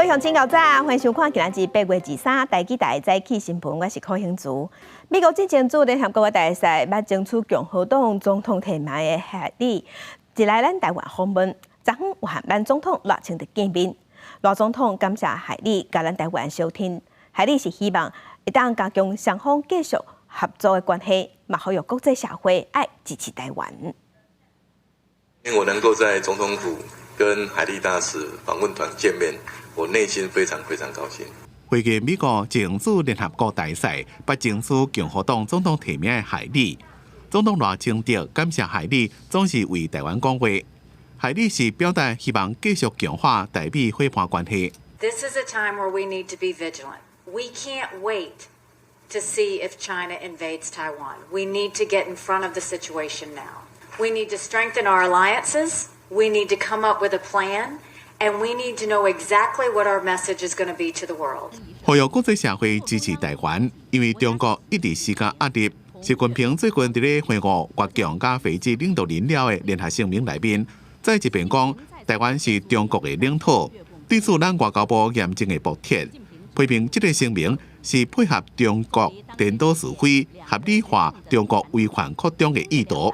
乡警告早，欢迎收看今日8月23台记台早起新闻，我是柯兴珠。美国进前驻联合国大使捌争取共和党总统提名的海莉，一来咱台湾访问，昨昏有和咱总统赖清德见面。赖总统感谢海莉甲咱台湾相挺，海莉是希望一旦加强双方继续合作的关系，嘛呼吁国际社会爱支持台湾。因为我能够在总统府跟海莉大使访问团见面，我内心非常高兴。会见美国前驻联合国大使，捌争取共和党总统提名的海莉，总统赖清德感谢海莉总是为台湾讲话。海莉是表达希望继续强化台美伙伴关系。This is a time where we need to be vigilant. We can't wait to see if China invades Taiwan. We need to get in front of the situation now. We need to strengthen our alliances. We need to come up with a plan. And we need to know exactly what our message is going to be to the world. 呼吁国际社会支持台湾，因为中国一直施加压力。习近平最近伫咧会晤国强甲非洲领导人了的联合声明内面，再一遍讲台湾是中国的领土，对此咱外交部严正的驳斥，批评这个声明是配合中国颠倒是非、合理化中国违反扩张的意图。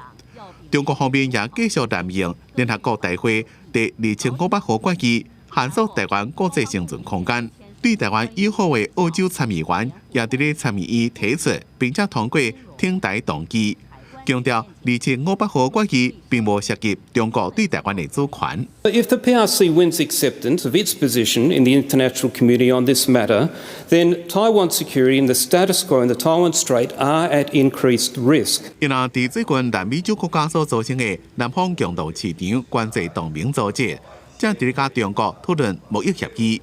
中国方面也继续滥用联合国大会第2500号决议，限缩台湾国际生存空间。对台湾友好的澳洲参议员也伫咧参议院提出，并且通过挺台动议，强调2500号决议并无涉及中国对台湾的主权。If the PRC wins acceptance of its position in the international community on this matter, then Taiwan security and the status quo in the Taiwan Strait are at increased risk. 因为伫最近南美洲国家所组成的南方共同市场关系同盟组织，正伫咧甲中国讨论贸易协议。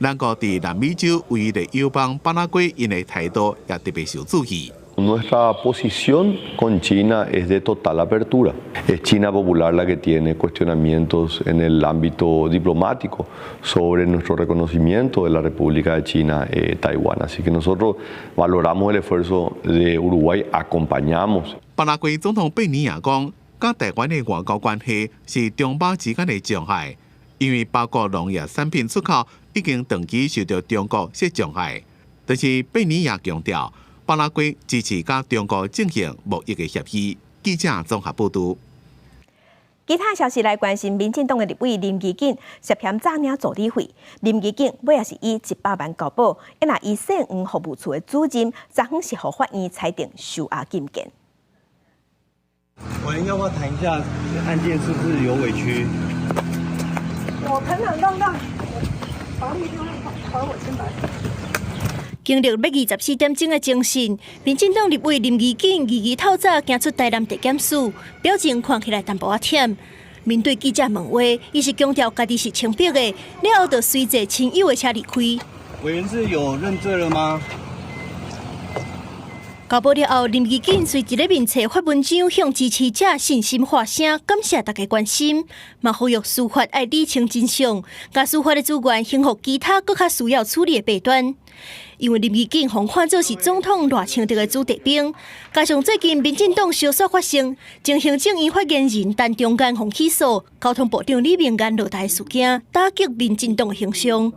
咱国伫南美洲唯一的友邦巴拉圭，因的态度也特别受注意。Nuestra posición con China es de total apertura. Es China Popular la que tiene cuestionamientos en el ámbito diplomático sobre nuestro reconocimiento de la República de China, Taiwán. Así que nosotros valoramos el esfuerzo de Uruguay, acompañamos. 巴拉圭总统贝尼亚讲，甲台湾的外交关系是中巴之间的障碍，因为包括农业产品出口已经长期受到中国设障碍。但是贝尼亚强调，巴拉圭支持甲中国进行贸易的协议。记者综合报道。其他消息来关心，民进党的立委林宜景涉嫌诈领助理费。林宜景尾也是以100万交保，因为以县府服务处的主任，昨昏是互法院裁定收押禁见。我要不要谈一下案件是不是有委屈？我坦坦荡荡，法律就会还我清白。经历124点钟的精神，民进党立委林宜景日透早行出台南地检署，表情看起来淡薄仔忝。面对记者问话，伊是强调家己是清白的，了后就随着亲友的车离开。委员是有认罪了吗？交保了后，林宜景随一个面册发文章向支持者信心发声，感谢大家关心，嘛呼吁司法爱理清真相，甲司法的资源幸福其他更较需要处理的弊端。因为林宜景被看作是总统赖清德的子弟兵，加上最近民进党烧杀发生，前行政院发言人陈中间被起诉，交通部长李明安落台事件，打击民进党的形象。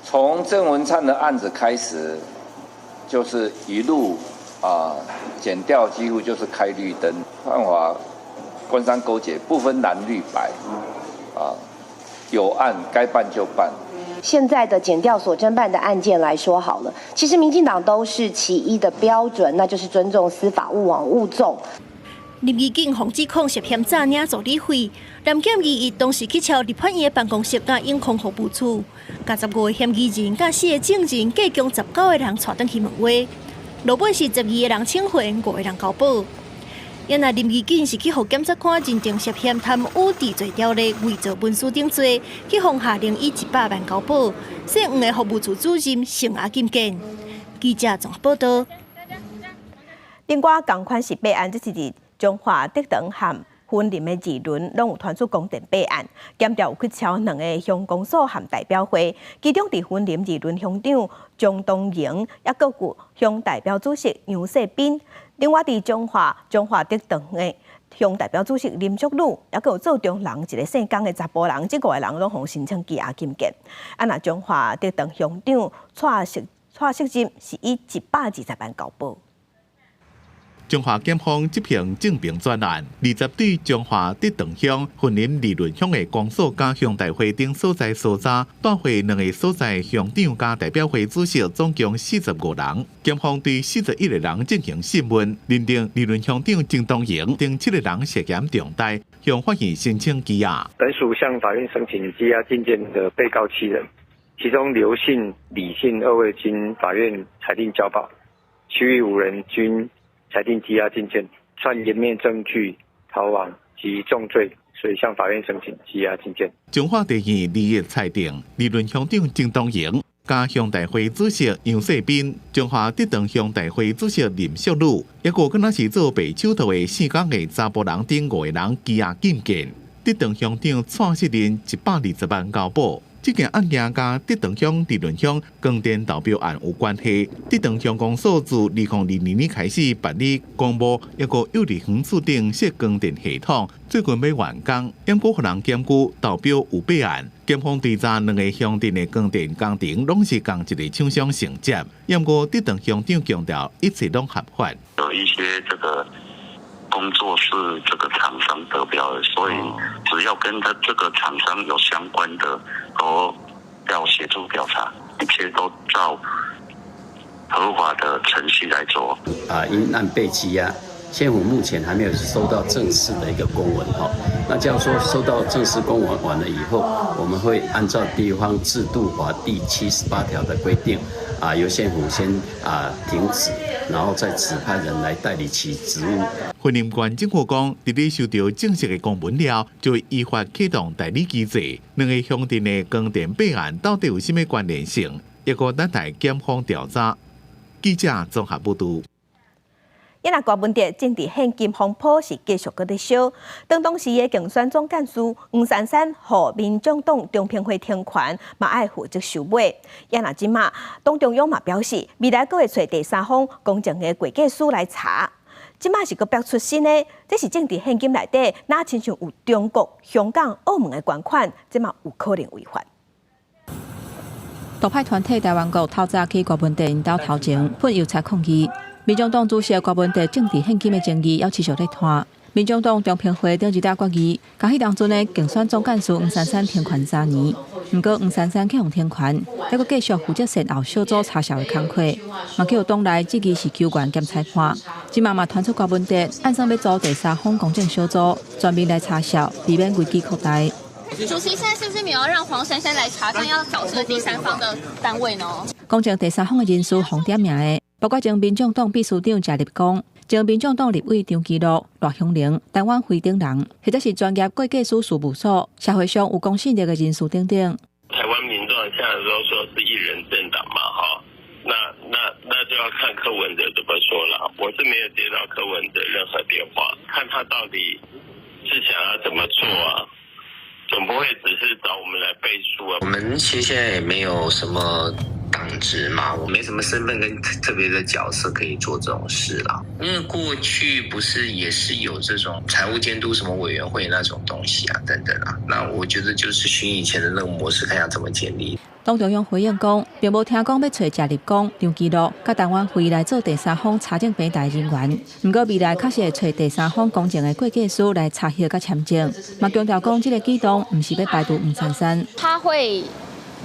从郑文灿的案子开始，就是一路检调几乎就是开绿灯，犯法官商勾结，不分蓝绿白，有案该办就办。现在的检调所侦办的案件来说好了，其实民进党都是其一的标准，那就是尊重司法，勿枉勿纵。林宜景被指控涉嫌诈领助理费，南检伊当时去敲立法院的办公室甲永康服务处，甲15个嫌疑人甲4个证人，计将19个人带回去问话，落尾是12个人请回，5个人交保。因那林宜景是去互检察官认定涉嫌贪污治罪条例、伪造文书等罪，去互下令以100万交保，县府的服务处主任收押禁见。记者综合报道。另外，同款是备案，这是伫中华德堂和婚林的议论，拢有传出公电备案，检调有去敲2个乡公所和代表会，其中伫婚林议论乡长张东营，也佫有乡代表主席杨世斌。另外，伫中华德堂的乡代表主席林淑女，也有做中人一个姓江的查甫人，这5个人拢互申请羁押禁见。那中华德长乡长蔡锡金是以120万交保。中华检方执行证明专案，20对中华德长乡、云林理论乡的公所加乡大会等所在搜查，带回2个所在乡长加代表会主席，总共45人。检方对41个人进行审问，认定理论乡长郑东营等7个人涉嫌重大，向法院申请羁押。本署向法院申请羁押禁见的被告7人，其中刘姓、李姓2位经法院裁定交保，其余5人均裁定羁押禁见，串湮灭证据、逃亡及重罪，所以向法院申请羁押禁见。中华第2利益裁定，理论乡长郑东营加乡大会主席杨世斌、中华德长乡大会主席林淑女，也有敢若是做被手头的姓江的查甫人等5个人羁押禁见。德长乡长蔡锡林120万交保。这件案件甲德长乡、理论乡光电投标案有关系。德长乡公所自2002年开始办理公务，也有幼儿园厝等设光电系统，最近要完工，因果互人检举投标有备案。检方调查2个乡镇的光电工程拢是同一个厂商承接，因过德长乡长强调一切拢合法。有一些这个工作是这个厂商得标的，所以只要跟他这个厂商有相关的，都要协助调查，一切都照合法的程序来做。因案被羁押，县府目前还没有收到正式的一个公文哈。那假如说收到正式公文完了以后，我们会按照地方制度法第78条的规定，由县府先停止，然后再指派人来代理其职务。云林县政府讲，伫咧收到正式的公文了，就会依法启动代理机制。2个乡镇的光电备案到底有甚么关联性？也个等待检方调查。记者综合报道。因那高文哲政治现金风波是继续搁咧烧，当时的竞选总干事黄珊珊和民众党中评会停权，嘛爱负责收尾。因那即马党中央嘛表示，未来搁会找第三方公正的会计师来查。即马是搁逼出新的，这是政治现金内底哪亲像有中国、香港、澳门的捐款，即马有可能违法。独派团体台湾国透早去高文哲因兜头前喷油彩抗议。民众党主席高文哲政治现金的争议要持续在拖。民众党中评会顶一条决议，甲迄当阵的竞选总干事黄珊珊停权3年。不过黄珊珊去互停权，还佫继续负责善后小组查销的工作，嘛叫党内质疑是纠权兼裁判。即嘛传出高文哲按上要组第三方公正小组，专门来查销，避免危机扩大。主席现在是不是没有让黄珊珊来查证，要找这个第三方的单位呢？公正第三方的人士红点名的。包括前民众党秘书长谢立功、前民众党立委张基乐、赖香玲、台湾会等人，或者是专业会计师事务所、社会上有公信力的人士等等。台湾民众现在都说是一人政党嘛，哈，那就要看柯文哲怎么说了。我是没有接到柯文哲任何电话，看他到底是想要怎么做啊？总不会只是找我们来背书啊？我们其实现在也没有什么党职嘛，我没什么身份跟特别的角色可以做这种事啦。因为过去不是也是有这种财务监督什么委员会那种东西啊，等等啊。那我觉得就是循以前的那个模式，看下怎么建立。党中央回应讲，并无听讲要找谢立功、张基乐、甲台湾会来做第三方查证平台人员。不过未来确实会找第三方公正的会计师来查核甲签证。嘛强调讲，这个举动不是要排除黄珊珊。他会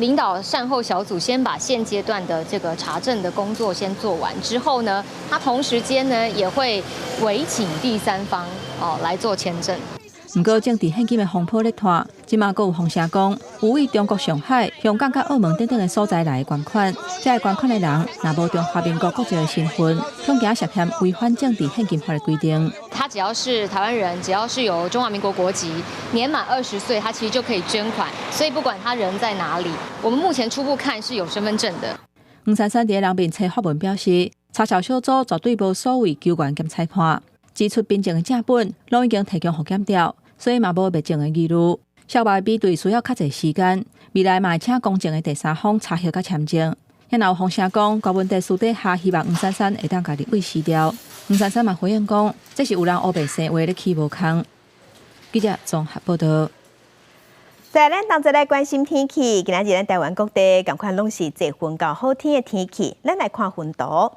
领导善后小组，先把现阶段的这个查证的工作先做完之后呢，他同时间呢也会委请第三方来做签证。不过政治现金的风波咧拖，即马阁有风声讲，有为中国上海、香港、甲澳门等等的所在来捐款，这捐款的人若无中华民国国籍的身份，恐惊涉嫌违反政治现金法的规定。他只要是台湾人，只要是有中华民国国籍，年满20岁，他其实就可以捐款。所以不管他人在哪里，我们目前初步看是有身份证的。黄珊珊伫人面册发文表示，查销小组绝对无所谓纠权兼裁判，指出边境的正本拢已经提供互检调。所以嘛无灭证的疑虑，小白比对需要较侪时间，未来嘛会请公正的第三方查核甲签证。也有风声讲高温地私底下希望黄珊珊会当家己喂饲掉。黄珊珊嘛回应讲，这是有人乌白生话咧起无空。记者综合报道。在咱同齐来关心天气，今仔日咱台湾各地同款拢是侪云到好天的天气。咱来看云图。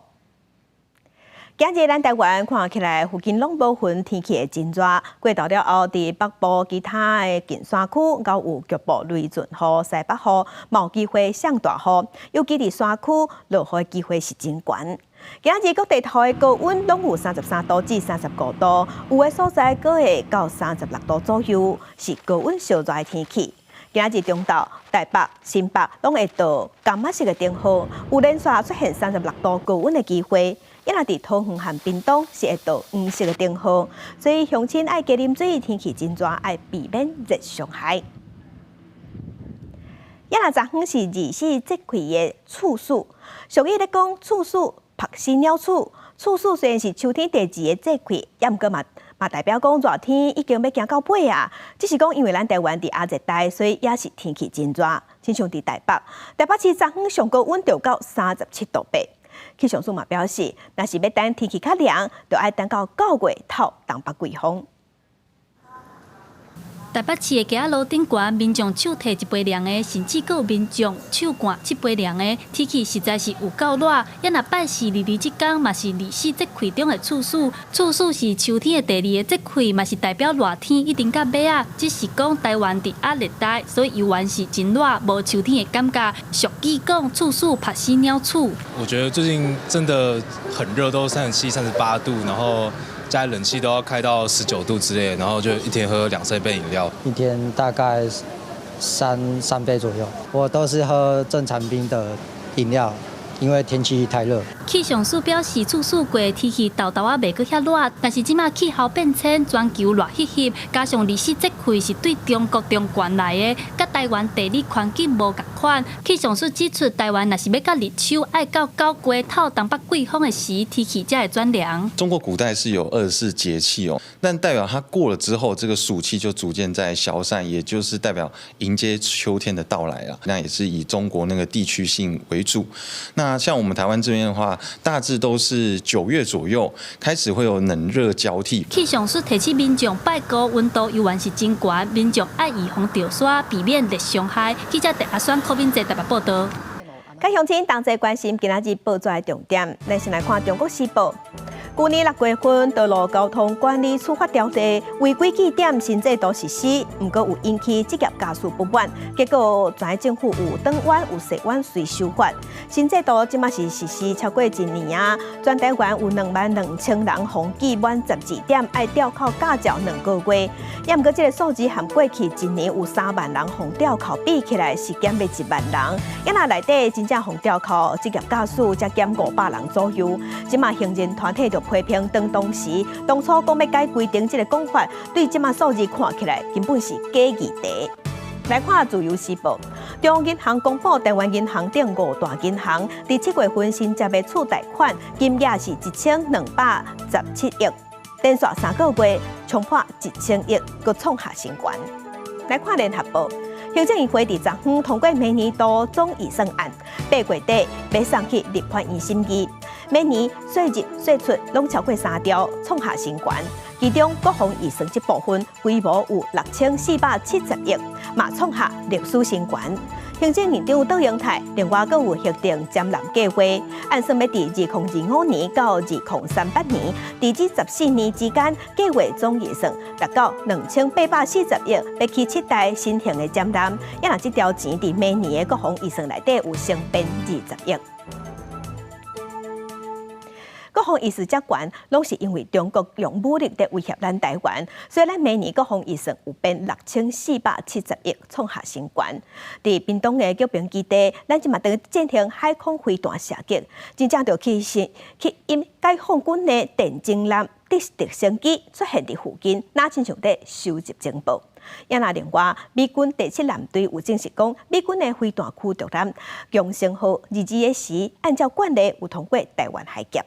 今日咱台湾看起来附近拢无云，天气会真热。过到了后，伫北部其他的近山区，较有局部雷阵雨、西北风，有机会上大雨。尤其伫山区，落雨的机会是真悬。今日各地头的高温拢有33度至35度，有的所在阁会到36度左右，是高温烧热的天气。今日中昼、台北、新北拢会到柑仔色的灯号，有连续出现36度高温的机会。也若伫桃园和屏东是会到黄色的灯号，所以乡亲爱加啉水，天气真热，爱避免热伤害。也若昨昏是24节气的处暑，俗语咧讲处暑拍死鸟鼠。处暑虽然是秋天第2个节气，也毋过嘛代表讲热天已经要行到尾啊。只是讲因为咱台湾伫亚热带，所以也是天气真热。亲像伫台北市昨昏上高温就到37度8。气象署嘛表示，若是要等天气较凉，就要等到9月头东北季风。台北市的街仔路顶悬，民众手提一杯凉的，甚至阁有民众手掼7杯凉的。天气实在是有够热，也若拜四22即天，嘛是24节气中的处暑。处暑是秋天的第2个节气，嘛是代表热天一定到尾啊。只是讲台湾伫亚热带，所以依然是真热，无秋天的感觉。俗语讲处暑拍死鸟鼠。我觉得最近真的很热，都37、38度，然后家里冷气都要开到19度之类的，然后就一天喝2-3杯饮料，一天大概三杯左右。我都是喝正常冰的饮料，因为天气太热。气象署表示，处暑过天气豆豆啊袂阁遐热，但是即马气候变迁，全球热翕翕，加上24节气是对中国中原来的，甲台湾地理环境无共款。气象署指出，台湾若是要到立秋，爱到9月头东北季风的时，天气才会转凉。中国古代是有24节气哦，但代表它过了之后，这个暑气就逐渐在消散，也就是代表迎接秋天的到来了。那也是以中国那个地区性为主。那像我们台湾这边的话，大致都是9月左右开始会有冷热交替。气象署提醒民众，拜高温度依然是真悬，民众爱预防着雪，避免热伤害。记者陈阿选柯敏哲台北报道。甲乡亲同齐关心今仔日报纸的重点，咱先来看《中国时报》。去年6月份，道路交通管理处罚条例违规记点新制度实施，不过有引起职业驾驶不满。结果，全政府有长弯有细弯随修法。新制度即马是实施超过1年啊，全台湾有22000人逢记满12点爱吊扣驾照2个月。也不过，这个数字和过去1年有3万人逢吊扣比起来是减了1万人。也那内底真正逢吊扣职业驾驶才减500人左右。即马行政团体就批评当时当初讲要改规定这个讲法，对即马数字看起来根本是假议题。来看自由时报，中央银行公布台湾银行等5大银行伫7月份新接的储贷款金额是1217亿，连续3个月冲破1000亿，佮创下新高。来看联合报。行政院会伫昨昏通过明年度总预算案，8月底要送去立法院审议。每年税入税出拢超过3兆，创下新高。其中国防预算这部分规模有6470亿，嘛创下历史新高。行政院长杜永泰另外阁有核定展览计划，按算要伫2025年到2038年，伫这14年之间，计划总预算达到2840亿，要去7台新型的展览。也若这条钱伫每年的国防预算内底有成变20亿。国防预算遮悬，拢是因为中国用武力在威胁咱台湾，所以咱每年国防预算有变6470亿，创下新高。伫屏东的举兵基地，咱即嘛在进行海空飞弹射击，真正就去因解放军的电侦舰直升机出现伫附近，那亲像在收集情报。也那另外，美军第7舰队有证实讲，美军的飞弹驱逐舰强盛号22个时，按照惯例有通过台湾海峡。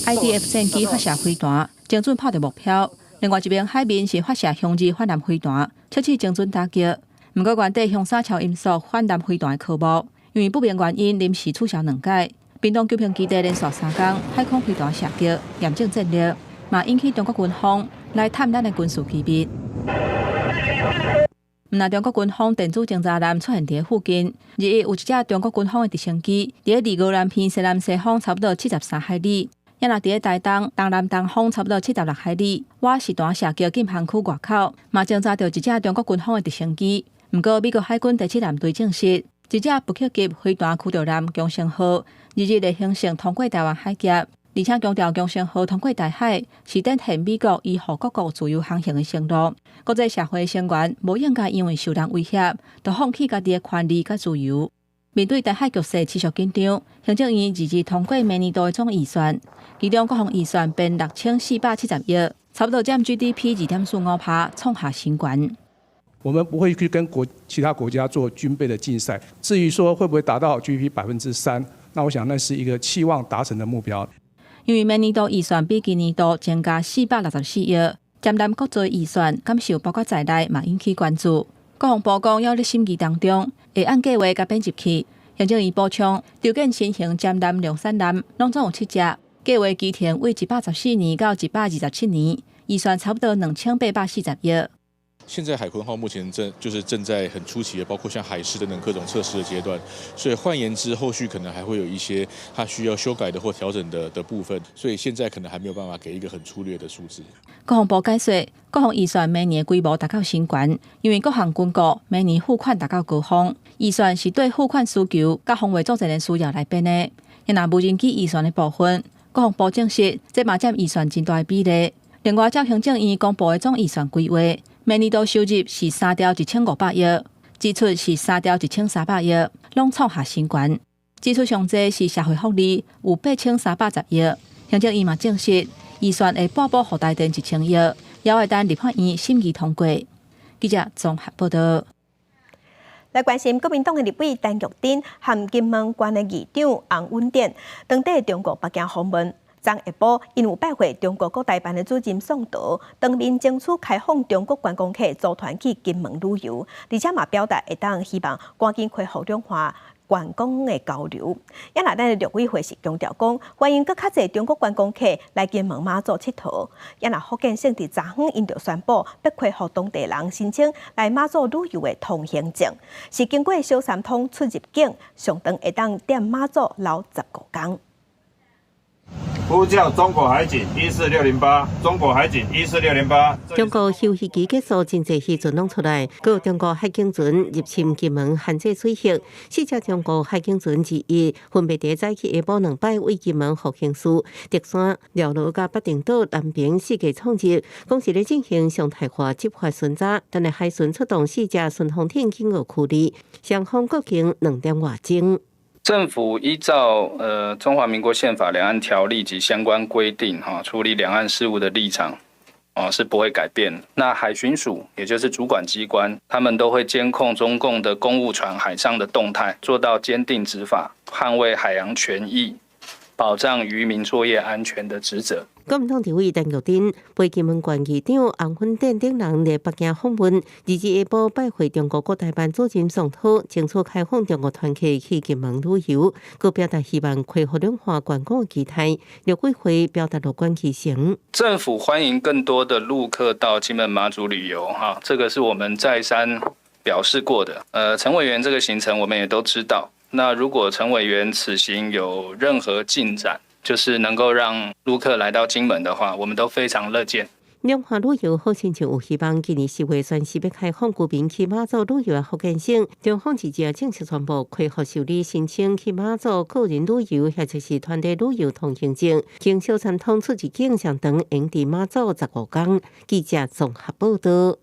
IDF 战机发射飞弹，精准拍到目标。另外一名海面是发射向日反舰飞弹，测试精准打击。不过原地向3桥音速反舰飞弹的科目，因为不明原因临时取消2届。屏东救评基地连续3天海空飞弹射击，严重战略，嘛引起中国军方来探咱的军事机密。那中国军方电子侦察舰出现伫附近，日有一架中国军方的直升机，伫离高南偏西南西方差不多73海里，也那伫台东东南东方差不多76海里。我是弹射击禁航区外口，嘛侦察到一架中国军方的直升机。不过，美国海军第7舰队证实，一架不客级飞弹驱逐舰强盛号日的行程通过台湾海峡，而且强调强盛号通过大海是展现美国依护各国自由航行的承诺。国际社会成员无应该因为受人威胁，就放弃家己的权利甲自由。面对台海局势持续紧张，行政院日通过明年度的总预算，其中国防预算变6470亿，差不多占 GDP 2.45%，创下新高。我们不会去跟其他国家做军备的竞赛。至于说会不会达到 GDP 3%，那我想那是一个期望达成的目标。因为明年度预算比今年度增加464亿，占咱国际预算感受包括在内，嘛引起关注。国防部讲要伫审议当中，会按计划甲编辑去。行政院补充，条件新型舰舰量产舰拢总有7只，计划期程为114年到127年，预算差不多2840亿。现在海鲲号目前正在很初期的，包括像海试等等各种测试的阶段，所以换言之，后续可能还会有一些它需要修改的或调整的部分，所以现在可能还没有办法给一个很粗略的数字。国防部解说，国防预算每年规模达到新高，因为各项军国每年付款达到高峰，预算是对付款需求甲防卫作战的需要来编的。也若无人机预算的部分，国防部证实，这嘛占预算真大的比例。另外，照行政院公布的总预算规划。明年度收入是3兆1500亿，支出是3兆1300亿，拢创下新高。支出上济是社会福利，有8310亿。行政院嘛证实，预算会拨补互台电1000亿，也会等立法院审议通过。记者综合报道。来关心国民党的立委陈玉珍和金门县的议长洪文典，当地中国北京访问。昨下晡，因有拜会中国国台办的主任宋涛，当面争取开放中国观光客组团去金门旅游，而且嘛表达会当希望赶紧恢复两岸观光的交流。也那咱的陆委会是强调讲，欢迎更较侪中国观光客来金门马祖佚佗。也那福建省伫昨昏因就宣布，要恢复当地人申请来马祖旅游的通行证，是经过小三通出入境，上长会当踮马祖留15天。呼叫中国海警14608，中国海警14608。中国休渔期结束，真侪渔船拢出来，各中国海警船入侵金门，限制水域。4只中国海警船之一，分别伫早起下晡2摆为金门福兴市、竹山、廖罗甲北定岛南边4个创入，讲是咧进行常态化执法巡查。但系海巡出动4只顺风艇经过处理，双方各经2点外钟。政府依照中华民国宪法、两岸条例及相关规定，处理两岸事务的立场，是不会改变。那海巡署也就是主管机关，他们都会监控中共的公务船海上的动态，做到坚定执法，捍卫海洋权益，保障渔民作业安全的职责。国民党立委陈玉珍陪金门县议长洪文典等人来北京访问，日下晡拜会中国国台办主任宋涛，争取开放中国团客去金门旅游，佮表达希望恢复两岸观光的期待。陆委会表达乐观其成，政府欢迎更多的陆客到金门马祖旅游，这个是我们再三表示过的。陈委员这个行程我们也都知道。那如果陈委员此行有任何进展，就是能够让陆客来到金门的话，我们都非常乐见。两岸旅游好亲像有希望，今年10月宣示要开放居民去马祖旅游的福建省，中方日前正式宣布恢复受理申请去马祖个人旅游，或者是团体旅游通行证，经小三通出入境上等延伫马祖15天。记者综合报道。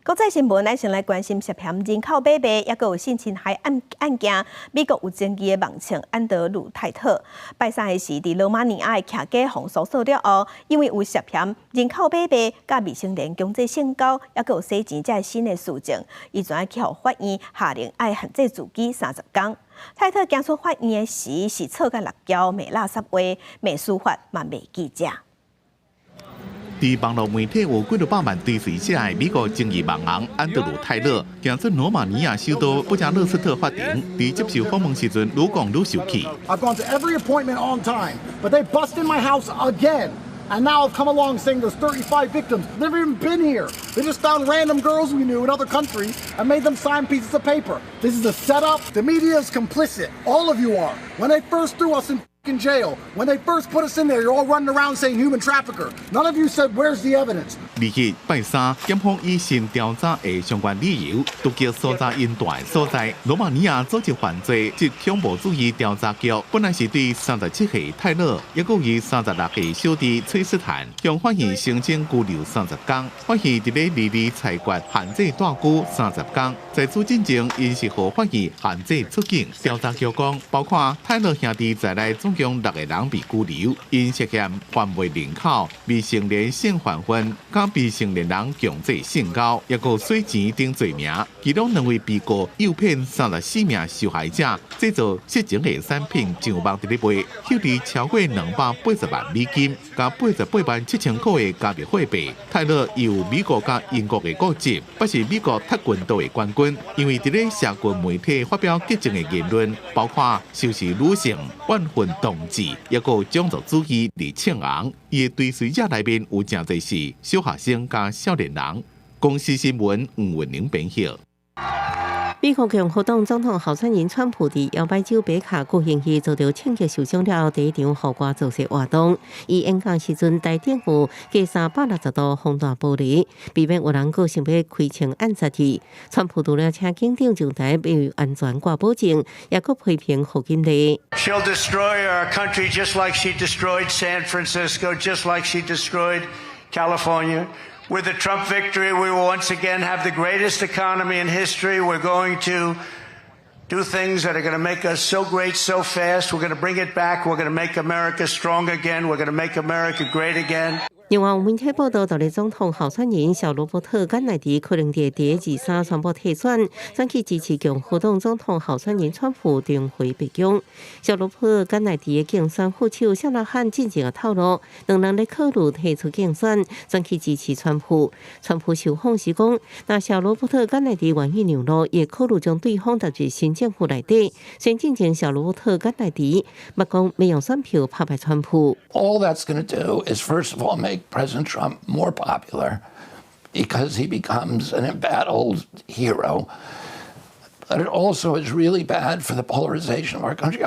国际新闻来先来关心涉嫌人口买卖，也有性侵害案件。美国有争议的网青安德鲁泰特，拜三的是伫罗马尼亚的徛家封锁了后，因为有涉嫌人口买卖、甲未成年强制性交，也有洗钱这新的事情，伊全去互法院下令要限制自己30天。泰特行出法院的时是错甲辣椒，骂垃圾话，骂司法嘛骂记者。伫网络媒体有几多百万追随者的美国正义网红安德鲁·泰勒，行出罗马尼亚首都布加勒斯特法庭，伫接受访问时阵，愈讲愈生气。I've gone to every appointment on time, but they busted my house again. And now I've come along saying there's 35 victims. They've never even been here. They just found random girls we knew in other countries and made them sign pieces of paper. This is a setup. The media is complicit. All of you are. When they first threw us in jail, when they first put us in there, you're all running around saying human trafficker. None of you said, where's the evidence? 日去拜三，检方以新调查的相关理由，突击搜查因大的所在。罗马尼亚组织犯罪及恐怖主义调查局本来是对37岁泰勒，也有以36岁小弟崔斯坦，向法院申请拘留30天。法院伫咧离离裁决限制带拘30天。在此进前，因是和法院限制出境。调查局讲，包括泰勒兄弟在内总共6个人被拘留，因涉嫌贩卖人口、未成年性犯婚、甲未成年人强制性交，也有洗钱等罪名。其中2位被告诱骗34名受害者，制造色情的产品上网伫咧卖，获利超过280万美金，甲88万7千块的加密货币。泰勒有美国甲英国的国籍，不是美国跆拳道的冠军，因为伫咧社群媒体发表激进的言论，包括收视女性、万分同志，也有种族主义而称昂。伊的追随者内面有真侪是小学生甲少年人。公司新闻黄文玲编译。美国共和党总统候选人川普伫摇摆州北卡国庆日遭到枪击受伤了，第一场户外造势活动。伊演讲时阵，台顶有加360度风大玻璃，避免有人个想要开枪暗杀伊。川普除了请警长上台为安全挂保证，也佫批评贺锦丽。She'll destroy our country just like she destroyed San Francisco, just like she destroyed California. With the Trump victory, we will once again have the greatest economy in history. We're going to do things that are going to make us so great so fast. We're going to bring it back. We're going to make America strong again. We're going to make America great again. 另外，有媒体报道，到咧总统候选人小罗伯特·甘乃迪可能伫第23宣布退选，转去支持共和党总统候选人川普重回白宫。小罗伯特·甘乃迪的竞选副手谢纳汉进前透露，2人咧考虑退出竞选，转去支持川普。川普受访时讲，若小罗伯特·甘乃迪愿意让路，也考虑将对方踏入新政府内底。先进前，小罗伯特·甘乃迪捌讲要用选票拍败川普。All that's going to do is first of all make President Trump more popular because he becomes an embattled hero. But it also is really bad for the polarization of our country.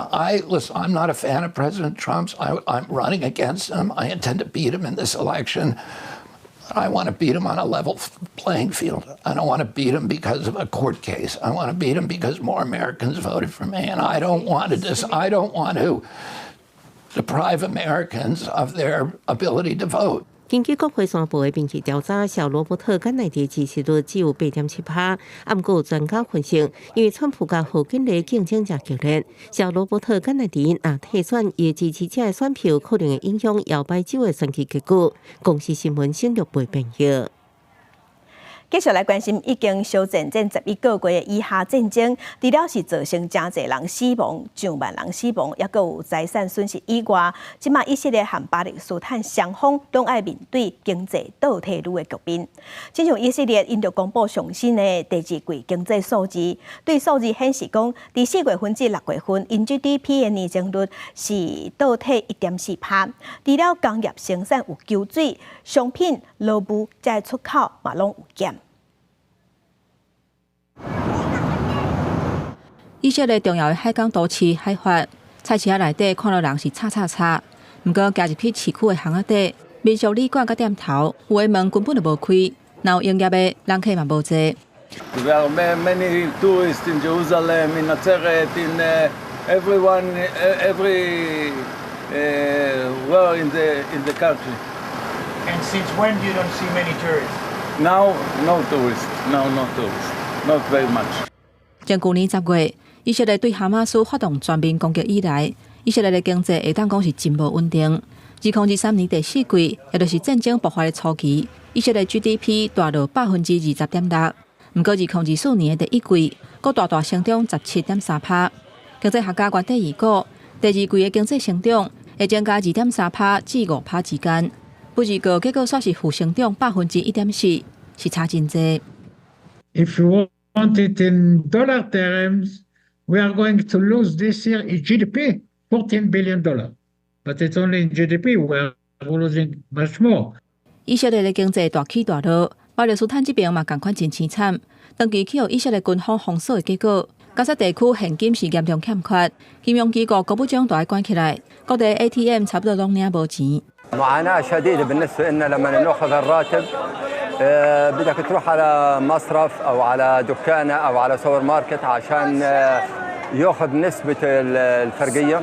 Listen, I'm not a fan of President Trump's. I'm running against him. I intend to beat him in this election. I want to beat him on a level playing field. I don't want to beat him because of a court case. I want to beat him because more Americans voted for me, and I don't want to deprive Americans of their ability to vote. 根据国会山部的民意调查，小罗伯特·甘乃迪支持率只有8.7%。不过有专家分析，因为川普甲贺锦丽竞争真激烈，小罗伯特·甘乃迪若退选，伊支持者的选票可能会影响摇摆州的选举结果。公司新闻新闻部编译。继续来关心已经休战整11个月的以哈战争，除了是造成真侪人死亡、上万人死亡，也佫有财产损失以外，即马以色列和巴勒斯坦双方拢爱面对经济倒退路的局面。亲像以色列因着公布上新的第2季经济数字，对数字显示讲，伫4月份至6月份，因 GDP 的年增率是倒退1.4%。除了工业生产有救水，商品、劳务才出口嘛拢有减。以色列重要的海港都市海法，菜市仔内底看到人是吵。不过加入去市区的巷仔底，民俗旅馆甲店头有的门根本就无开，然后营业的人客嘛无济。There are many tourists in Jerusalem, in Nazareth, in everywhere in the country. And since when you don't see many tourists? Now, no tourists. No tourists. Not very much. 从去年10月，以色列对哈马斯发动全面攻击以来，以色列的经济会当讲是真无稳定。2023年第4季，也就是战争爆发的初期，以色列 GDP 大落20.6%。不过2024年的第1季，阁大成长17.3%。经济学家原底预估，第2季的经济成长会增加2.3%至5%之间。不过结果却是负成长1.4%，是差真多。If you want it in dollar terms, we are going to lose this year in GDP $14 billion. But it's only in GDP we're losing much more. 以色列的经济大起大落，巴勒斯坦这边嘛同款真凄惨。长期去予以色列军方封锁的结果，加沙地区现金是严重欠缺，金融机构国部长都要关起来，各地 ATM 差不多拢领无钱。معاناة شديدة بالنسبة لنا لما ناخذ الراتب بدك تروح على مصرف أو على دكانة أو على سوبر ماركت عشان ياخذ نسبة الفرقية.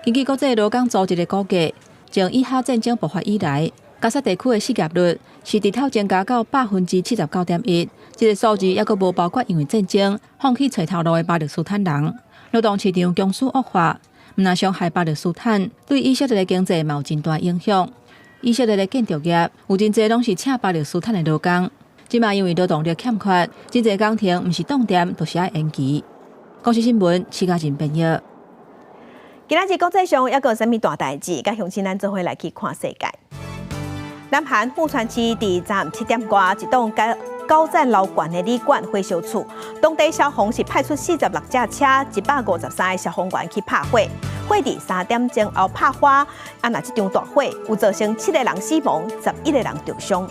根据国际劳工组织的估计，从以哈战争爆发以来，加沙地区的失业率是日头增加到79.1%，这个数字还阁无包括因为战争放弃找头路的巴勒斯坦人。劳动市场供需恶化，唔但伤害巴勒斯坦，对以色列的经济嘛有真大影响。以色列的建筑业有真侪拢是请巴勒斯坦的劳工，即嘛因为劳动力欠缺，真侪工程唔是动点，就是要延期。公视新闻徐嘉仁编译。今仔日国际上还阁有啥物大代志？甲乡亲咱做伙来去看世界。南韩富川市第站7点外，一栋高站楼悬的旅馆火烧厝，当地消防是派出46架车、153个消防员去拍火。火伫3点钟后拍花，那这场大火有造成7个人死亡，11个人受伤。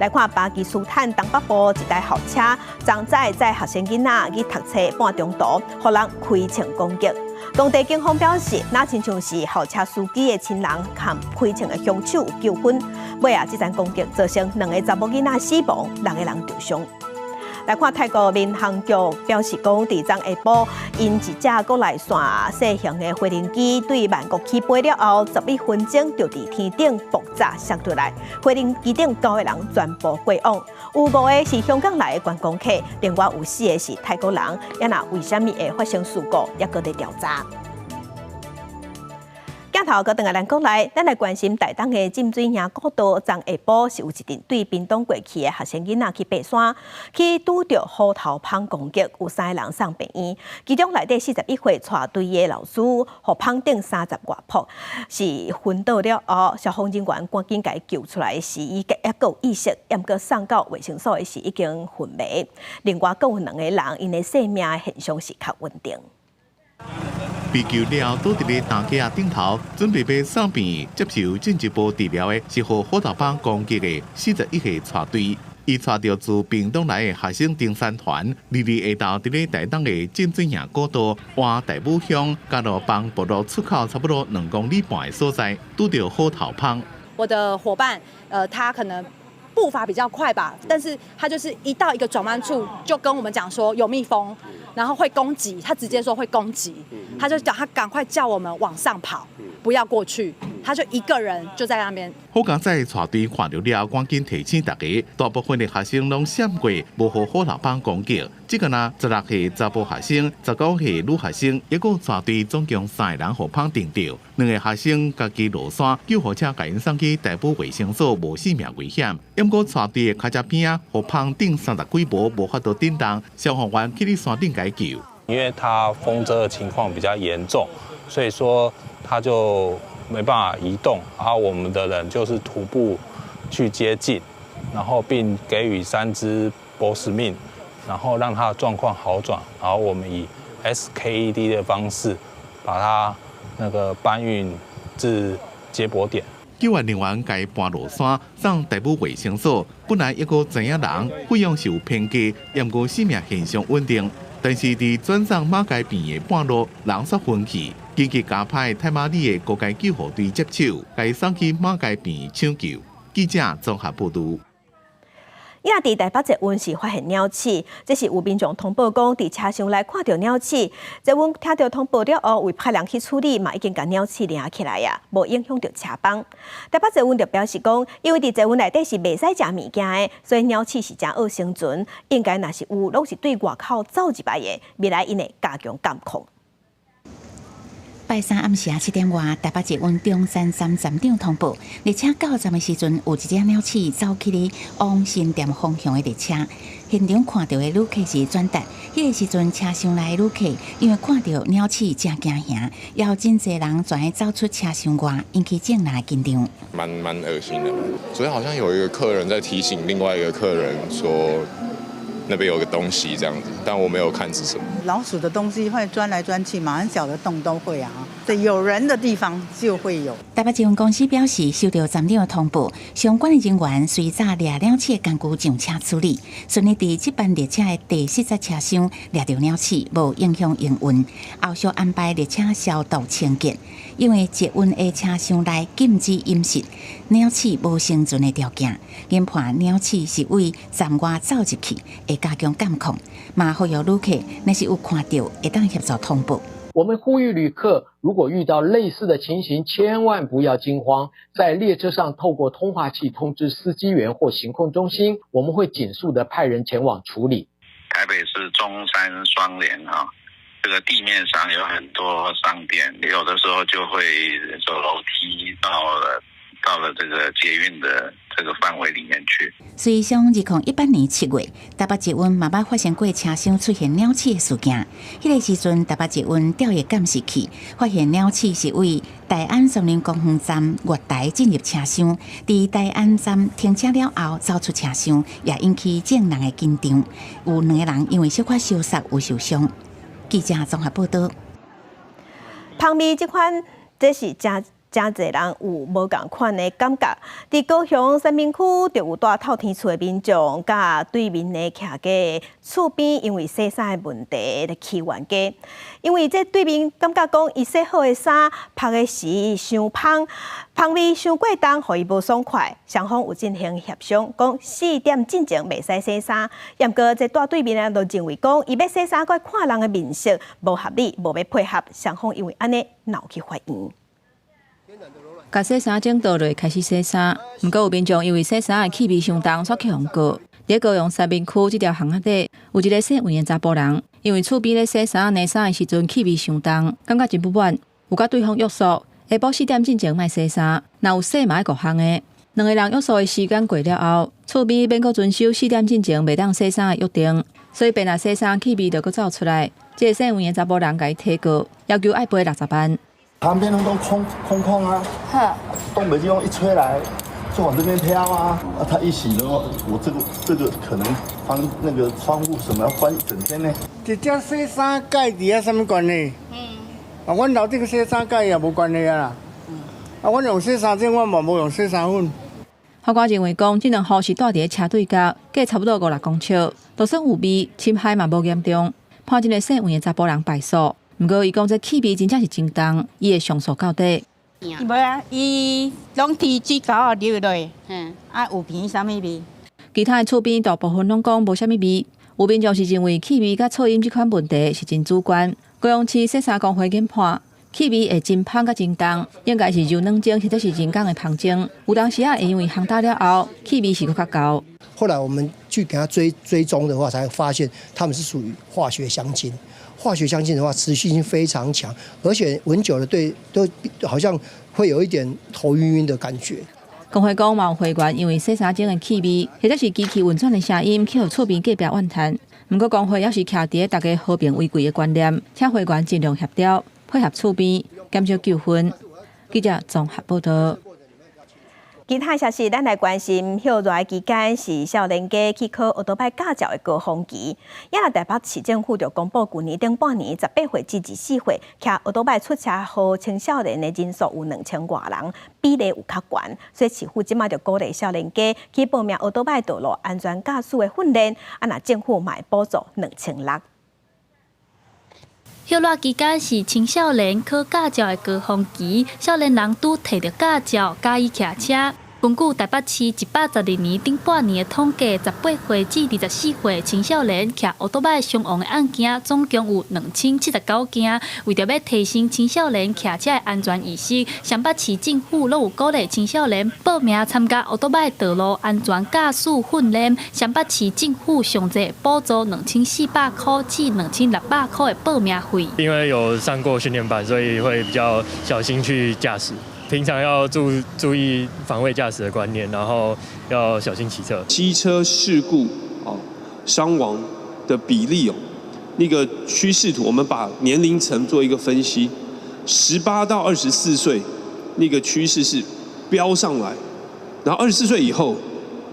来看巴基斯坦东北部一台校车，昨载学生囡仔去读册半中途，互人开枪攻击。当地警方表示，那亲像是校车司机的亲人和开枪的凶手有纠纷。尾这场攻击造成2个查某囡仔死亡，6个人受伤。来看泰国民航局表示讲，伫昨下晡，因一架国内线细型的飞行机对曼谷起飞了后，11分钟就伫天顶爆炸摔落来，飞行机顶9个人全部过往，有5个是香港来的观光客，另外有4个是泰国人。为什么会发生事故，也搁在调查。镜头搁转来咱国内，咱来关心台东的浸水营古道，昨下晡是有一阵对屏东过去的学生囡仔去爬山，去拄着虎头蜂攻击，有3个人送病院，其中内底41岁带队的老师，互蜂顶30外扑，是昏倒了后，消防人员赶紧甲救出来，是伊还阁有意识，也阁送到卫生所的是已经昏迷。另外，阁有2个人，因的生命现象是较稳定。被救了，倒伫咧担架顶头，准备要送病接受进一步治疗的，是互虎头蜂攻击的41岁带队。伊带着自屏东来的学生登山团，日下昼伫咧台东的浸水营古道往大武乡加路帮部落出口差不多2公里半的所在，拄着虎头蜂。我的伙伴，他可能步伐比较快吧，但是他就是一到一个转弯处，就跟我们讲说有蜜蜂。然后会攻击，他直接说会攻击，他就讲他赶快叫我们往上跑，不要过去，他就一个人就在那边。好港仔带队看到了，赶紧提醒大家，大部分的学生拢闪过，无互虎头蜂攻击。这个呢，16岁查甫学生、19岁女学生，一个带队总共3个人互蜂叮到，2个学生家己落山，救护车甲因送去台北卫生所，无性命危险。不过带队的脚脚边啊，互蜂顶30几步，无法度顶动，消防员去山顶解救。因为它风遮的情况比较严重，所以说它就没办法移动，然后我们的人就是徒步去接近，然后并给予3支波司命，然后让它的状况好转，然后我们以 SKED 的方式把它那个搬运至接驳点。救援人员该搬落山，送台北卫生所。本来一个知影人费用是有偏低，不过生命现象稳定。但是伫转送马街边的半路，人煞分去，紧急加派太马里的各界救护队接手，该送去马街边抢救。记者综合报道。伊伫台北捷运是发现鸟鼠，这是有民众通报讲，伫车上来看到鸟鼠。捷运听到通报了后，为派人去处理嘛，已经将鸟鼠领起来呀，无影响到车帮。台北捷运就表示讲，因为伫捷运内底是袂使食物件的，所以鸟鼠是真好生存。应该若是有，拢是对外口走入来的，未来因会加强监控。拜三暗时7点外，台北捷运中山站站长通报，列车到站的时阵，有一只鸟鼠走去咧往新店方向的列车。现场看到的旅客是转达，迄个时阵车厢内的旅客因为看到鸟鼠真惊吓，要真侪人转走出车厢外，引起众人紧张。蛮恶心的。昨天好像有一个客人在提醒另外一个客人说，那边有个东西这样子，但我没有看是什么。老鼠的东西会钻来钻去，马上小的洞都会啊。对，有人的地方就会有。台北捷运公司表示，收到站长的通报，相关的人员随早掠鸟鼠的工具上车处理，顺利伫这班列车的第40车厢掠到鸟鼠，无影响营运。后续安排列车消毒清洁，因为捷运的车厢内禁止饮食，鸟鼠无生存的条件，研判鸟鼠是为站外走入去，会加强监控。嘛呼吁旅客，若是有看到，会当协助通报。我们呼吁旅客，如果遇到类似的情形，千万不要惊慌，在列车上透过通话器通知司机员或行控中心，我们会紧速的派人前往处理。台北市中山双连这个地面上有很多商店，有的时候就会走楼梯到了这个捷运的这个范围里面去。随上2018年7月，台北捷运嘛捌发现过车厢出现鸟鼠的事件。迄个时阵，台北捷运调阅监视器发现鸟鼠是为大安森林公园站月台进入车厢，伫大安站停车了后走出车厢，也引起众人的紧张。有2个人因为小可烧杀有受伤。记者综合报道。旁边这款，这是真侪人有无共款的感觉。伫高雄三民区，就有住透天厝的民众，甲对面的徛家厝边，因为洗衫的问题咧起冤家。因为这对面感觉讲，伊洗好的衫晒的时伤芳，芳味伤过重，互伊无爽快。双方有进行协商，讲4点进前袂使洗衫。毋过这住对面的就认为讲，伊要洗衫，佮看人的面色无合理，无要配合。双方因为安尼闹起法院。甲洗衫整倒落开始洗衫，毋过有民众因为洗衫的气味相当，煞去控告。伫高雄三民区这条巷仔底，有一个姓黄的查甫人，因为厝边咧洗衫晾衫的时阵气味相当，感觉真不满，有甲对方约束，下晡4点进前莫洗衫，若有洗嘛要5项的。2个人约束的时间过了后，厝边免阁遵守4点进前袂当洗衫的约定，所以便若洗衫气味就阁走出来。这个姓黄的查甫人甲伊提告，要求爱赔60万。旁边都空啊，东北季风一吹来，就往这边飘啊。它一洗的话，我这个可能帮那个窗户什么要关一整天呢。这只洗衫盖底啊，什么关系？阮楼顶洗衫盖也无关系啊。阮用洗衫精，阮无用洗衫粉。法官认为讲，这2户是住伫车对角，隔差不多5-6公尺，就算有味，侵害嘛无严重，判这个姓黄的查甫人败诉。不过，伊讲这气味真正是真重，伊会上诉到底。无啊，伊拢提水沟啊流落，有闻啥物味？其他的厝边大部分拢讲无啥物味。有民众是认为气味甲噪音这款问题是真主观。高雄市洗衫工会研判，气味会真芳甲真重，应该是由软精或者是人工的芳精。有当时会因为烘打了后，气味是搁较高。后来我们去给他追踪的话，才发现他们是属于化学香精。化学香精的话，持续性非常强，而且闻久了都好像会有一点头晕晕的感觉。工会讲，有会员因为洗衫精的气味，或者是机器运转的声音，去互厝边隔壁怨叹。不过，工会也是徛伫大家和平为贵的观念，请会员尽量协调，配合厝边，减少纠纷。记者综合报道。其他消息，咱来关心休热期间是少年家去考奥多拜驾照的高峰期。也台北市政府就公布，去年顶半年18岁至24岁骑奥多拜出车祸青少年的人数有2000多人，比例有较悬。所以市府即马就鼓励少年家去报名奥多拜道路安全驾驶的训练，那政府嘛会补助2600。休热期间是青少年考驾照的高峰期，少年人拄摕到驾照，驾驶骑车。根据台北市112年顶半年的统计，18岁至24岁青少年骑奥多麦伤亡的案件总共有2079件。为着要提升青少年骑车的安全意识，双北市政府拢有鼓励青少年报名参加奥多麦道路安全驾驶训练。双北市政府上侪补助2400块至2600块的报名费。因为有上过训练班，所以会比较小心去驾驶。平常要注意防卫驾驶的观念，然后要小心骑车。机车事故伤亡的比例那个趋势图，我们把年龄层做一个分析，18到24岁那个趋势是飙上来，然后24岁以后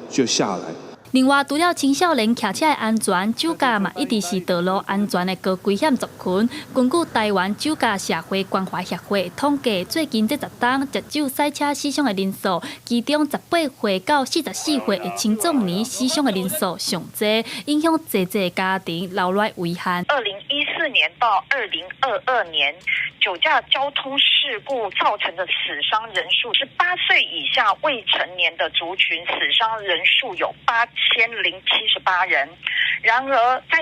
就下来。另外，除了青少年骑车的安全，酒驾嘛一直是道路安全的高危险族群。根据台湾酒驾社会关怀协会统计，最近这10档食酒赛车死伤的人数，其中18岁到44岁的青壮年死伤的人数上多，影响侪家庭留下遗憾。2014年到2022年，酒驾交通事故造成的死伤人数，18岁以下未成年的族群死伤人数有8078人，然而在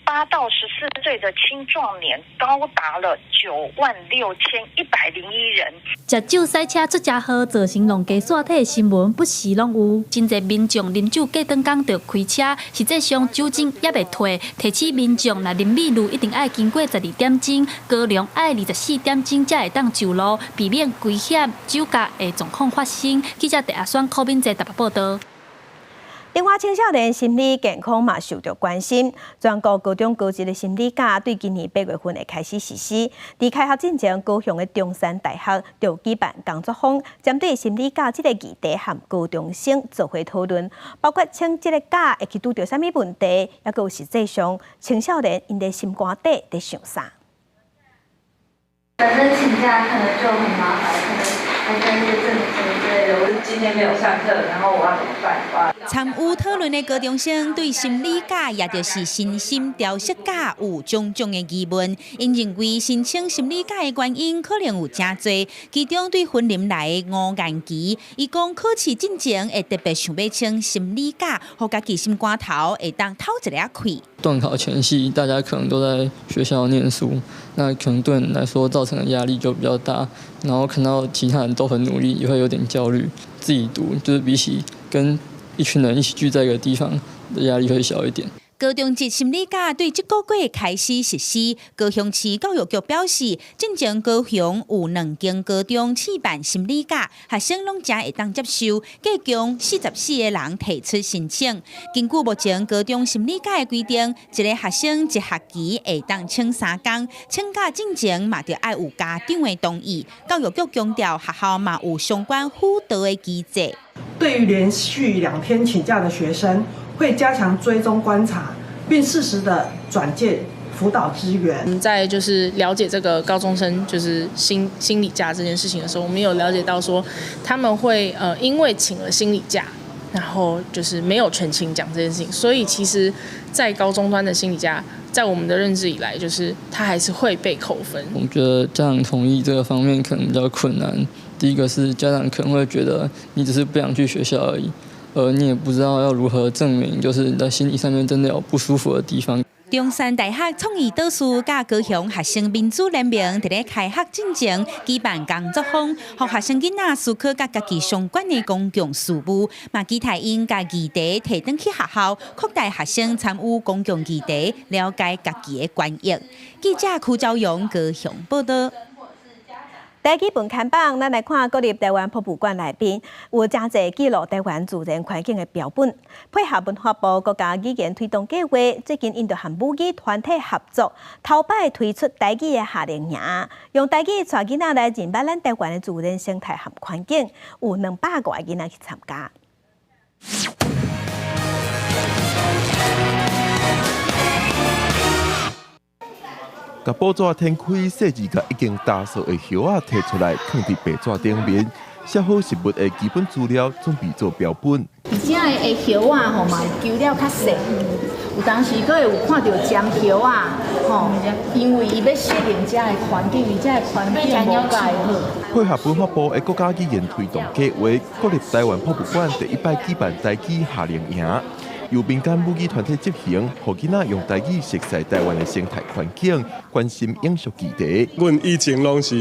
18到14岁的青壮年高达了96101人。食酒赛车出车祸造成弄家煞体的新闻不时拢有，真侪民众啉酒过顿工就开车，实际上酒精也未退，提醒民众若啉米露一定爱经过12点钟，高粱爱24点钟才会当就路，避免危险酒驾的状况发生。记者第选柯敏在台北报道。另外，青少年心理健康嘛受到关心。全国高中高职的心理假对今年8月份会开始实施。在开学之前，高雄的中山大学就举办工作坊，针对心理假这个议题，和高中生做伙讨论，包括请这个假会去拄到啥物问题，也有实际上青少年因的心肝底在想啥。反正请假可能就很麻烦，可能还跟一些证明之类的。我今天没有上课，然后我要怎么办？参与讨论的高中生对心理假，也就是身心调适假有种种的疑问。因认为申请心理假的原因可能有真多，其中对婚龄来的五眼期，伊讲考试进前会特别想要请心理假，互家己心肝头会当透一个气。段考前夕，大家可能都在学校念书，那可能对你来说造成的压力就比较大，然后看到其他人都很努力，也会有点焦虑。自己读就是比起跟一群人一起聚在一个地方的压力会小一点。高中职心理假对这个月开始实施，高雄市教育局表示，进前高雄有2间高中试办心理假，学生拢才会当接受，计共44个人提出申请。根据目前高中心理假的规定，一个学生一学期会当请3天，请假进前嘛就要有家长的同意。教育局强调，学校嘛有相关辅导的机制。对于连续2天请假的学生，会加强追踪观察，并适时的转介辅导资源。在就是了解这个高中生就是心理假这件事情的时候，我们有了解到说，他们会因为请了心理假，然后就是没有全勤奖这件事情，所以其实，在高中端的心理假，在我们的认知以来，就是他还是会被扣分。我觉得家长同意这个方面可能比较困难。第一个是家长可能会觉得你只是不想去学校而已。你也不知道要如何证明，就是你在心理上面真的有不舒服的地方。中山大学创意导师甲高雄学生民主联盟伫咧开学进前举办工作坊，让学生囡仔思考甲家己相关的公共事务，嘛期待因甲议题摕转去学校，扩大学生参与公共议题，了解家己的权益。记者邱昭勇高雄报道。第一基本看榜，咱来看国立台湾博物馆内面有真侪记录台湾自然环境的标本，配合文化部国家语言推动计划，最近因着和母语团体合作，头摆推出台语的夏令营，用台语带囡仔来认识咱台湾的自然生態和環境，有200個囡仔去參加。甲报纸摊开，细字甲已经打扫的叶仔摕出来，放伫白纸顶面，写好实物的基本资料，准备做标本。而且的叶仔吼嘛，揪了较细，有当时佫会有看到尖叶仔，吼吼，因为伊要适应遮的环境，伊遮的环境无介好。配合文化部的国家语言推动计划，国立台湾博物馆第一摆举办台语夏令营，由民间母语团体执行，让囡仔用台语熟悉台湾的生态环境，关心永续议题。阮以前拢是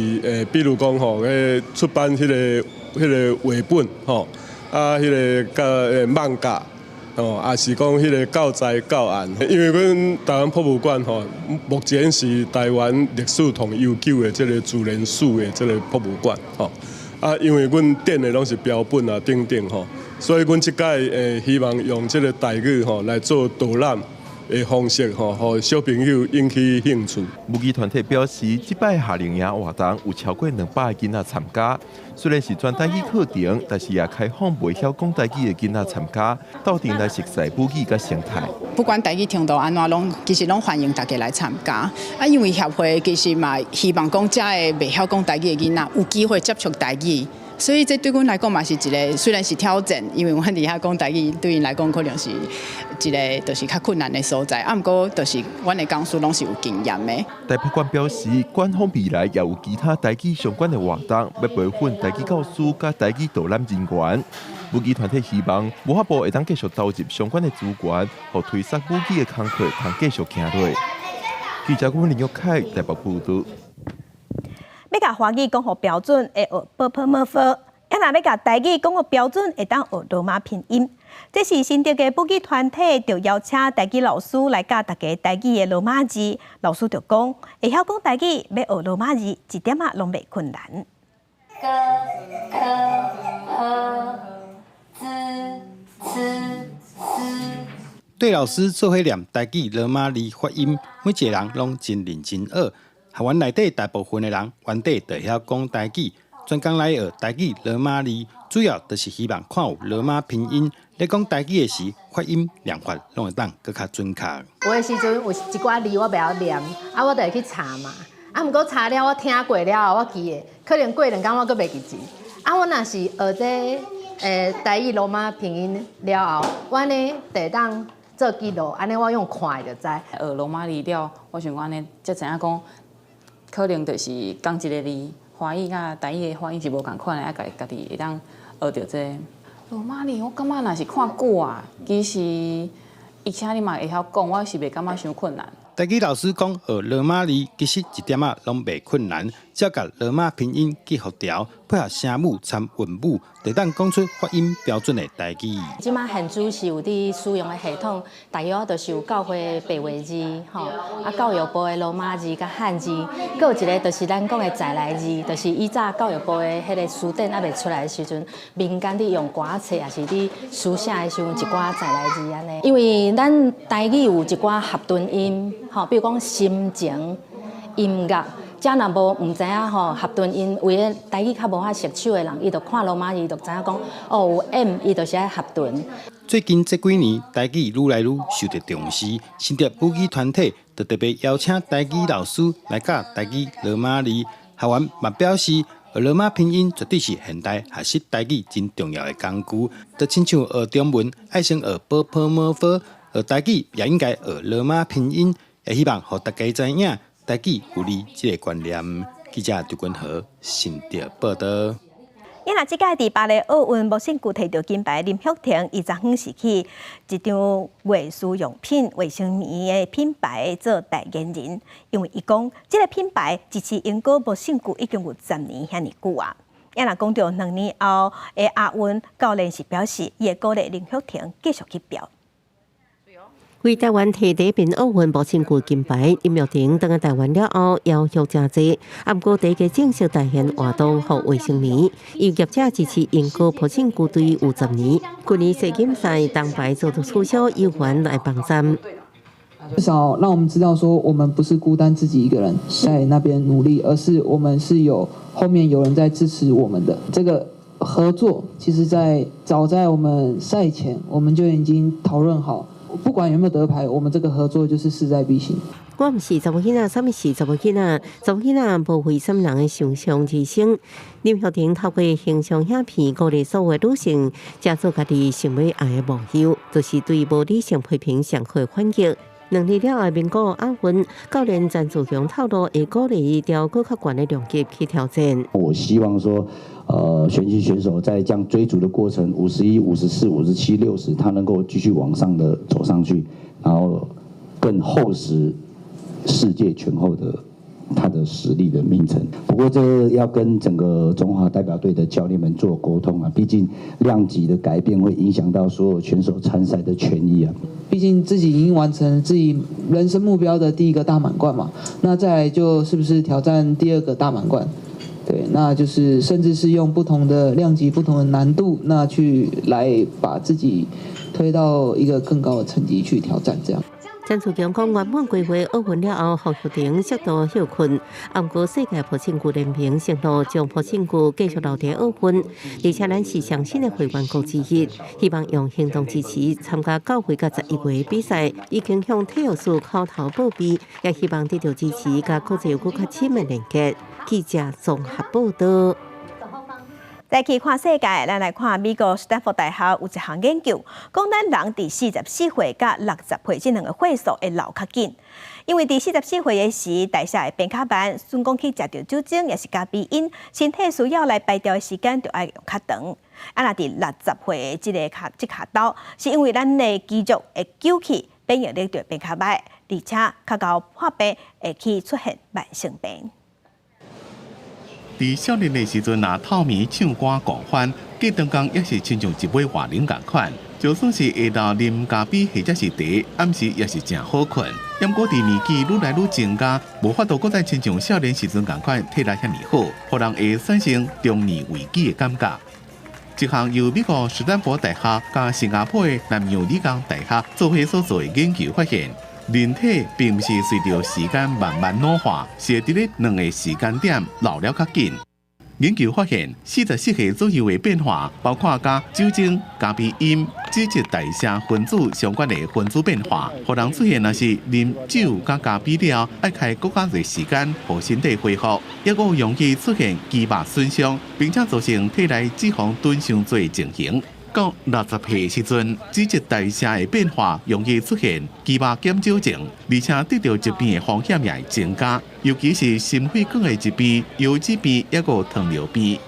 比如讲吼，出版迄个绘本吼，迄个甲漫画。也是讲迄个教材教案，因为阮台湾博物馆吼，目前是台湾历史同悠久的这个自然史的这个博物馆吼。因为阮展的拢是标本啊等等吼，所以阮即届希望用这个台语吼来做导览的方式吼，互小朋友引起兴趣。母语团体表示，这摆夏令营活动有超过200个囡仔参加。虽然是专台语课程，但是也开放袂晓讲台语的囡仔参加，斗阵来熟悉母语甲生态。不管台语程度安怎，其实拢欢迎大家来参加。因为协会其实嘛希望讲遮的袂晓讲台语的囡仔有机会接触台语。所以这对阮来讲嘛是一个虽然是挑战，因为阮伫遐讲台语，对因来讲可能是一个就是较困难的所在。不过就是阮的讲师拢是有经验的。台博馆表示，馆方未来也有其他台语相关的活动，要培训台语教师甲台语导览人员。母语团体希望文化部会当继续投入相关的资源，互推广母语的工作通继续行落。记者林玉凯台北报道。要甲华语讲学标准会学 //，也若要甲台语讲学标准会当学罗马拼音。这是新竹的母语团体，就邀请台语老师来教大家台语的罗马字。老师就讲，会晓讲台语，要学罗马字，一点仔拢袂困难。对老师做伙念台语罗马字发音，每一个人拢真认真学。校园内底大部分的人原底就会晓讲台语，专工来学台语罗马字，主要就是希望看有罗马拼音。咧讲台语的时，发音念法拢会当更较准确。有的时阵有一寡字我袂晓念，我就会去查嘛。毋过查了我听过了，我记的，可能过2天我阁袂记字。我若是学这台语罗马拼音了后，我呢就当做记录，安尼我用看的就知。学罗马字了，我想讲呢，才知影讲。可能就是讲一个字，华语甲台语的发音是无共款的，家己会当学到这罗马字。我感觉若是看久啊，其实而且你嘛会晓讲，我是袂感觉伤困难。台语老师讲学罗马字，其实一点仔拢袂困难，只要甲罗马拼音记复调，配合声母参韵母，就当讲出发音标准的台语。即马现主是有伫使用的系统，大约就是有教会白话字，吼，教育部的罗马字甲汉字，佫有一个就是咱讲的在来字，就是以早教育部的迄个书典还袂出来的时阵，民间伫用歌册，也是伫书写的时候一寡在来字安尼。因为咱台语有一寡合顿音。吼，比如讲心情、音乐，遮若无知影吼合顿音，为个台语较无法熟手的人，伊就看罗马字，就知影讲哦有 M， 伊就是爱合顿。最近这几年，台语愈来愈受到重视，新竹母语团体就特别邀请台语老师来教台语罗马字。校员嘛表示，学罗马拼音绝对是现代学习台语真重要的工具，就亲像学中文，爱先学//，学台语也应该学罗马拼音。也希望让大家知影台语有利这个观念。记者刘君豪新竹报道。因若即届第8个奥运木星具摕到金牌林旭廷，伊昨昏是去一张卫生用品卫生棉的品牌做代言人，因为伊讲即个品牌支持英国木星具已经有10年遐尼久啊。也若讲到2年后的亚运，教练是表示伊会鼓励林旭廷继续去表。为台湾摕第一面奥运木星具金牌，林玉婷登台湾了后，邀约真济。不过第一个正式代言活动和卫生棉，有业者支持英国木星具队有10年。去年世锦赛铜牌做出促销，有缘来帮站。至少让我们知道说，我们不是孤单自己一个人在那边努力，而是我们是有后面有人在支持我们的。这个合作，其实早在我们赛前，我们就已经讨论好。不管有没有得牌，我们这个合作就是势在必行。我毋是查某囡仔，啥物事查某囡仔？查某囡仔无为什么人的想象之声。林旭廷透过形象影片鼓励所有女性，加做家己想要爱的目标，就是对无理性批评上好的反击。2日了的名古亚运，教练詹祖雄透露会鼓励调更较悬的量级去挑战。我希望说，拳击选手在这样追逐的过程，51、54、57、60，他能够继续往上的走上去，然后更厚实世界拳后的他的实力的名称。不过这要跟整个中华代表队的教练们做沟通啊，毕竟量级的改变会影响到所有选手参赛的权益啊。毕竟自己已经完成自己人生目标的第一个大满贯嘛，那再来就是不是挑战第2个大满贯？对，那就是甚至是用不同的量级、不同的难度，那去来把自己推到一个更高的层级去挑战这样。詹祖强讲，原本规划奥运了后，胡秀婷适度休困，不过世界跆拳道联盟承诺将跆拳道继续留在奥运，而且咱是上新的会员国之一，希望用行动支持参加9月到11月的比赛，已经向体育署口头报备，也希望得到支持，甲国际更较亲密连接。记者综合报道。再去看世界，咱来看美国斯坦福大学有一项研究，讲咱人伫44岁甲60岁这2个岁数会老较紧，因为伫44岁的时代谢会变较慢，算讲去食着酒精也是咖啡因，身体需要来排掉的时间就要用较长。啊，若伫60岁的这卡刀，是因为咱的肌肉会久去，变形力就会变较歹，而且较高破病会去出现慢性病。伫少年的时阵，若透眠、唱歌、狂欢，过长工也是亲像一杯外冷共款。就算是下昼啉咖啡或者是茶，暗时也是真好困。不过伫年纪愈来愈增加，无法度搁再亲像少年时阵共款体力遐尼好，互人会产生中年危机的感觉。一项由美国斯坦福大学甲新加坡的南洋理工大学做伙所做的研究发现，人体并不是随着时间慢慢老化，是伫咧2个时间点老了较紧。研究发现，44岁左右的变化，包括甲酒精、咖啡因、脂质代谢分子相关的分子变化，互人出现若是啉酒甲咖啡了，爱开更较侪时间，互身体恢复，也有容易出现肌肉损伤，并且造成体内脂肪囤伤多的情形。到60岁时阵，脂质代谢的变化容易出现肌肉减少症，而且得到疾病的风险也会增加，尤其是心血管的疾病、腰子病，也有糖尿病。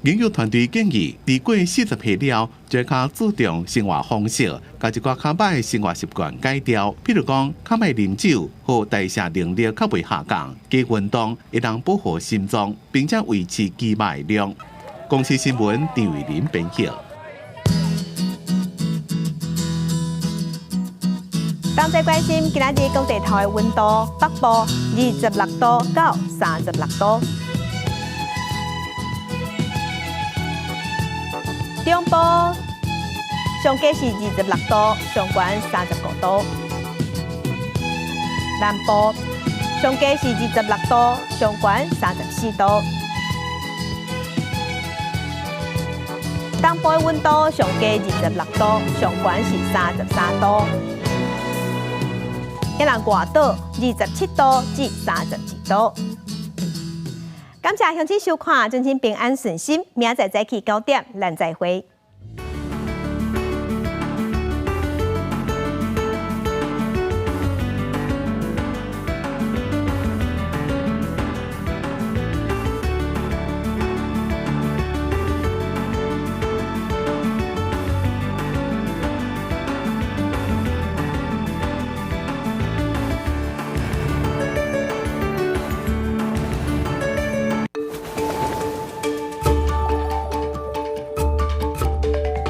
研究团队建议，伫过40岁了，最较注重生活方式，甲一寡较歹的生活习惯改掉，譬如讲较卖啉酒，和代谢能力较袂下降，加运动会当保护心脏，并且维持肌肉的量。公司新闻张伟林编辑。同齐关心今仔日各地头的温度，北部26度到36度，中部上低是26度，上悬35度，南部上低是26度，上悬34度，东部的温度上低26度，上悬是33度。今日外岛27度至32度。感谢乡亲收看，祝您平安顺心。明仔载早起9点，咱再会。